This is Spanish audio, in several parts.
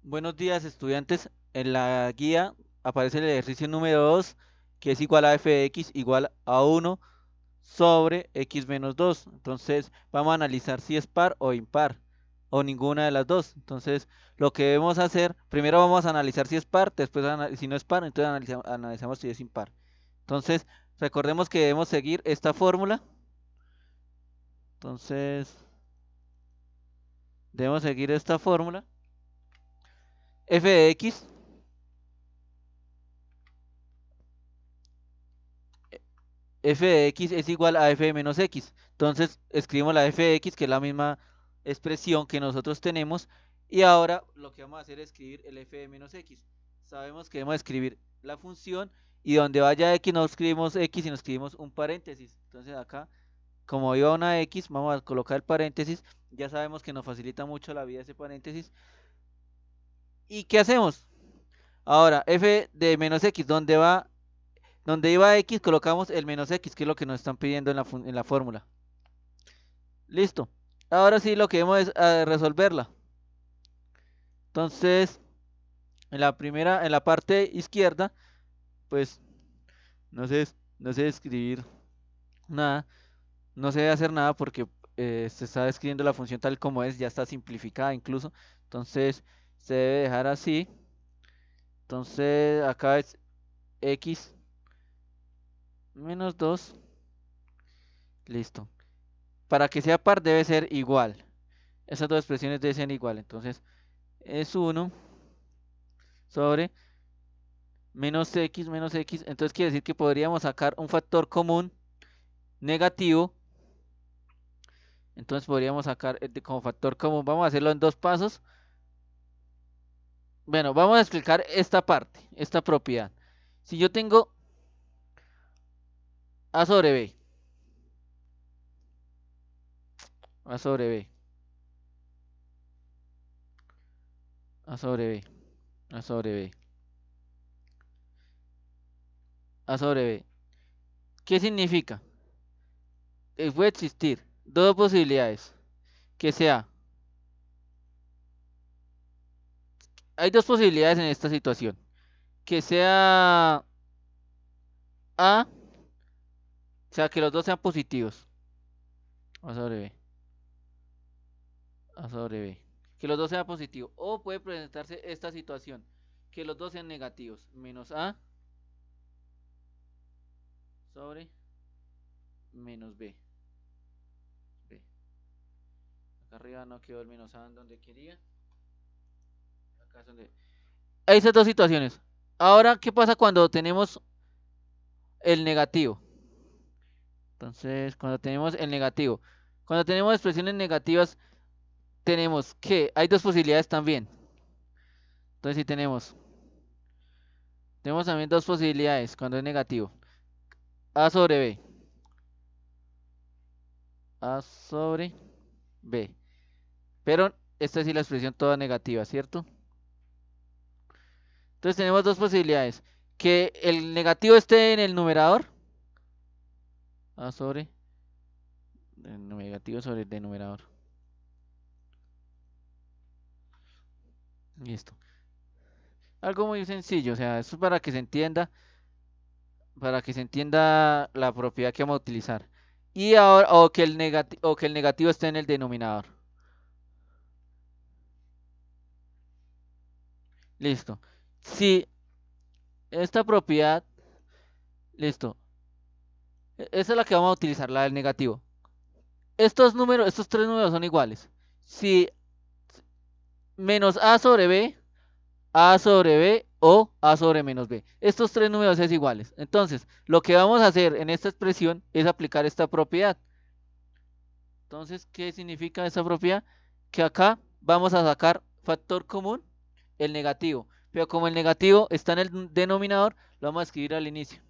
Buenos días, estudiantes. En la guía aparece el ejercicio número 2, que es igual a f de x igual a 1 sobre x menos 2. Entonces, vamos a analizar si es par o impar, o ninguna de las dos. Entonces, lo que debemos hacer, primero vamos a analizar si es par, después si no es par, entonces analizamos si es impar. Entonces, recordemos que debemos seguir esta fórmula. Entonces, debemos seguir esta fórmula. F de x f de x es igual a f de menos x. Entonces escribimos la f de x, que es la misma expresión que nosotros tenemos. Y ahora lo que vamos a hacer es escribir el f de menos x. Sabemos que debemos escribir la función y donde vaya x no escribimos x, sino escribimos un paréntesis. Entonces acá, como iba una x, vamos a colocar el paréntesis. Ya sabemos que nos facilita mucho la vida ese paréntesis. ¿Y qué hacemos? Ahora, f de menos x, donde iba x, colocamos el menos x, que es lo que nos están pidiendo en la fórmula. Listo. Ahora sí lo que debemos es resolverla. Entonces, en la parte izquierda, pues no sé, no sé escribir nada, no sé hacer nada porque se está escribiendo la función tal como es, ya está simplificada incluso. Entonces, se debe dejar así. Entonces, acá es x menos 2. Listo. Para que sea par debe ser igual. Esas dos expresiones deben ser igual. Entonces, es 1 sobre menos x, entonces quiere decir que podríamos sacar un factor común negativo. Entonces podríamos sacar como factor común, vamos a hacerlo en dos pasos. Bueno, vamos a explicar esta parte, esta propiedad. Si yo tengo a sobre b, a sobre b, a sobre b, a sobre b, a sobre b, ¿qué significa? Puede existir dos posibilidades, que sea, hay dos posibilidades en esta situación, que sea a, o sea, que los dos sean positivos, a sobre b, a sobre b. Que los dos sean positivos. O puede presentarse esta situación, que los dos sean negativos. Menos a sobre menos b. B. Acá arriba no quedó el menos a en donde quería. Acá es donde... Hay esas dos situaciones. Ahora, ¿qué pasa cuando tenemos el negativo? Entonces, cuando tenemos el negativo. Cuando tenemos expresiones negativas, tenemos que hay dos posibilidades también. Entonces, si tenemos también dos posibilidades cuando es negativo. A sobre b. A sobre b. Pero esta sí la expresión toda negativa, ¿cierto? Entonces tenemos dos posibilidades. Que el negativo esté en el numerador. A sobre el negativo sobre el denominador. Listo. Algo muy sencillo, o sea, esto es para que se entienda la propiedad que vamos a utilizar. Y ahora, o que el negativo esté en el denominador. Listo. Si esta propiedad, listo. Esa es la que vamos a utilizar, la del negativo. Estos tres números son iguales. Si menos a sobre b, a sobre b o a sobre menos b. Estos tres números es iguales. Entonces, lo que vamos a hacer en esta expresión es aplicar esta propiedad. Entonces, ¿qué significa esta propiedad? Que acá vamos a sacar factor común, el negativo. Pero como el negativo está en el denominador, lo vamos a escribir al inicio.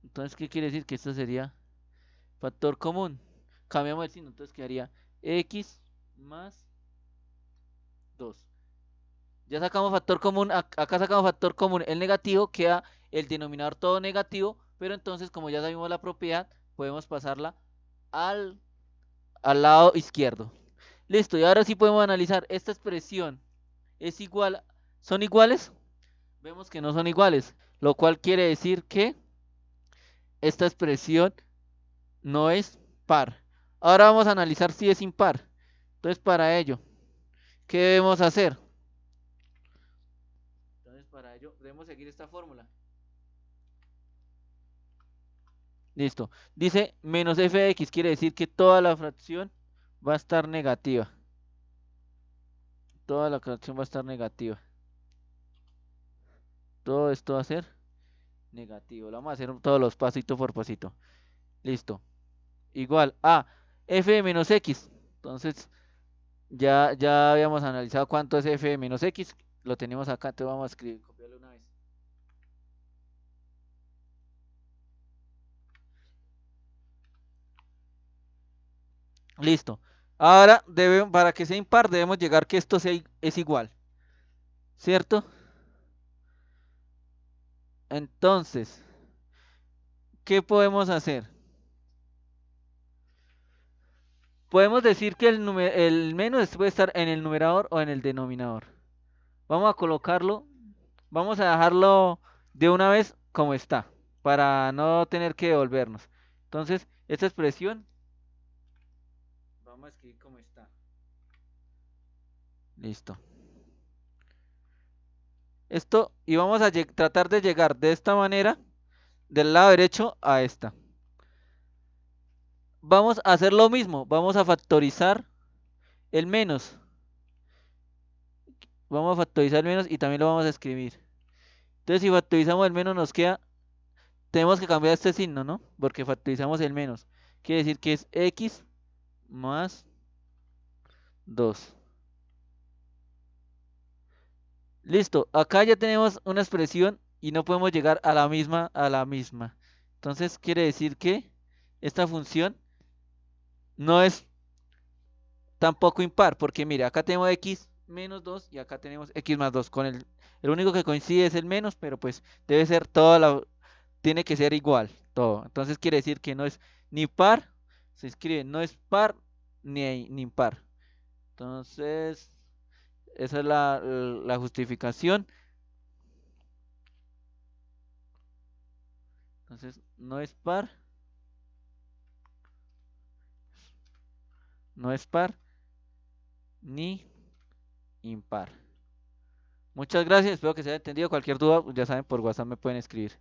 Entonces, ¿qué quiere decir? Que esto sería factor común. Cambiamos el signo, entonces quedaría x más 2. Ya sacamos factor común, acá sacamos factor común, el negativo, queda el denominador todo negativo, pero entonces como ya sabemos la propiedad, podemos pasarla al, al lado izquierdo. Listo, y ahora sí podemos analizar. Esta expresión es igual, ¿son iguales? Vemos que no son iguales, lo cual quiere decir que esta expresión no es par. Ahora vamos a analizar si es impar. Entonces, para ello, ¿qué debemos hacer? Entonces, para ello, debemos seguir esta fórmula. Listo. Dice menos f de x, quiere decir que toda la fracción va a estar negativa. Toda la fracción va a estar negativa. Todo esto va a ser negativo. Lo vamos a hacer todos los pasito por pasito. Listo. Igual a f de menos x. Entonces, ya habíamos analizado cuánto es f de menos x. Lo tenemos acá, entonces vamos a escribir, copiarlo una vez. Listo. Ahora, para que sea impar, debemos llegar que esto es igual. ¿Cierto? Entonces, ¿qué podemos hacer? Podemos decir que el menos puede estar en el numerador o en el denominador. Vamos a colocarlo, vamos a dejarlo de una vez como está, para no tener que devolvernos. Entonces, esta expresión, vamos a escribir como está. Listo. Esto, y vamos a tratar de llegar de esta manera, del lado derecho a esta. Vamos a hacer lo mismo, vamos a factorizar el menos. Vamos a factorizar el menos y también lo vamos a escribir. Entonces, si factorizamos el menos, nos queda, tenemos que cambiar este signo, ¿no? Porque factorizamos el menos. Quiere decir que es x más 2. Listo, acá ya tenemos una expresión y no podemos llegar a la misma. Entonces, quiere decir que esta función no es tampoco impar, porque mire, acá tenemos x menos 2 y acá tenemos x más 2. El único que coincide es el menos, pero pues debe ser tiene que ser igual, todo. Entonces quiere decir que no es ni par, se escribe no es par ni impar. Entonces, esa es la justificación. Entonces, no es par, no es par ni impar. Muchas gracias, espero que se haya entendido. Cualquier duda, ya saben, por WhatsApp me pueden escribir.